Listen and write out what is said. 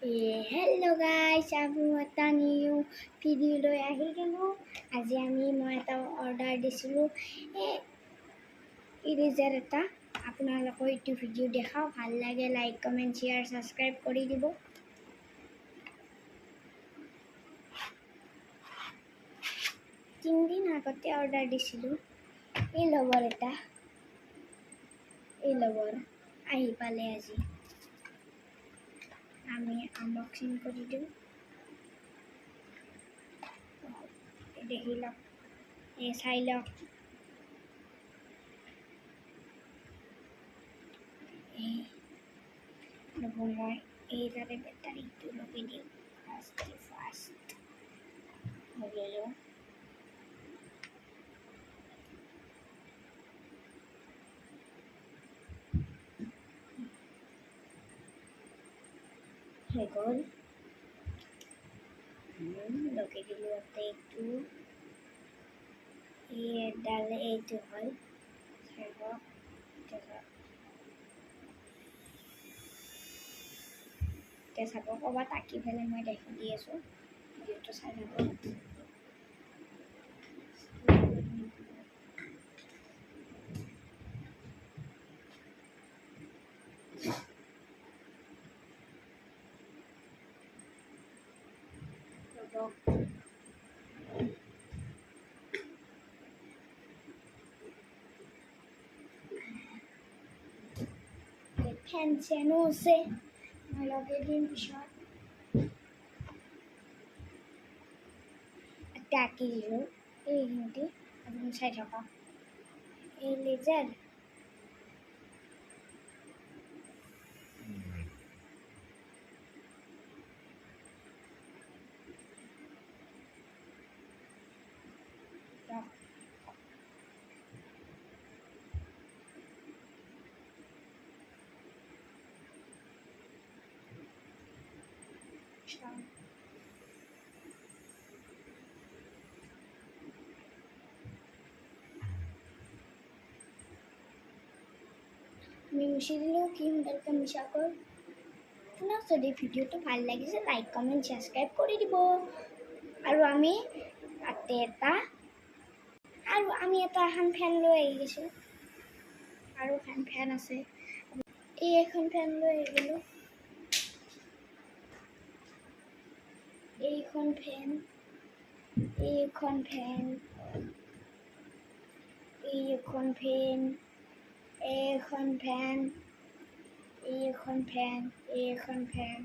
Hello' গাইছ, আমি এটা নিউ ভিডিঅ' লৈ আহি গ'লোঁ। আজি মই এটা অৰ্ডাৰ দিছিলোঁ ইৰেজাৰ এটা। আপোনালোকৰ এইটো ভিডিঅ' দেখাওঁ, ভাল লাগে লাইক কমেণ্ট শ্বেয়াৰ ছাবস্ক্ৰাইব কৰি দিব। তিনিদিন আগতে অৰ্ডাৰ দিছিলোঁ এই লগৰ এটা, এই লগৰ আহি পালে আজি। আমি আনবক্সিং কৰি দিওঁ, দেখি লওক, চাই লওক। মই এইদৰে বেটাৰীটো লগাই দিওঁ। ফাৰ্ষ্ট লগালোঁ। হৈ গ'ল, লগাই দিলোঁ। এইটো এডাল এইটো হ'ল এতিয়া চাব, ক'ৰবাত আঁকি পেলাই মই দেখি দি আছোঁ, ভিডিঅ'টো চাই যাব। ফেন চেনো আছে, মই লগাই দিম পিছত। এতিয়া আঁকি দিলোঁ এইখিনিতে, আপুনি চাই থকা। এই লেজাৰ আমি মুছি দিলোঁ কি সুন্দৰকৈ মুছাকৈ। আপোনাক যদি ভিডিঅ'টো ভাল লাগিছে লাইক কমেণ্ট ছাবস্ক্ৰাইব কৰি দিব। আৰু আমি এখন ফেন লৈ আহি গৈছোঁ, আৰু এখন ফেন আছে। এখন ফেন লৈ আহি গ'লোঁ। এইখন ফেন, এইখন ফেন, এইখন ফেন, এইখন ফেন, এইখন ফেন, এইখন ফেন।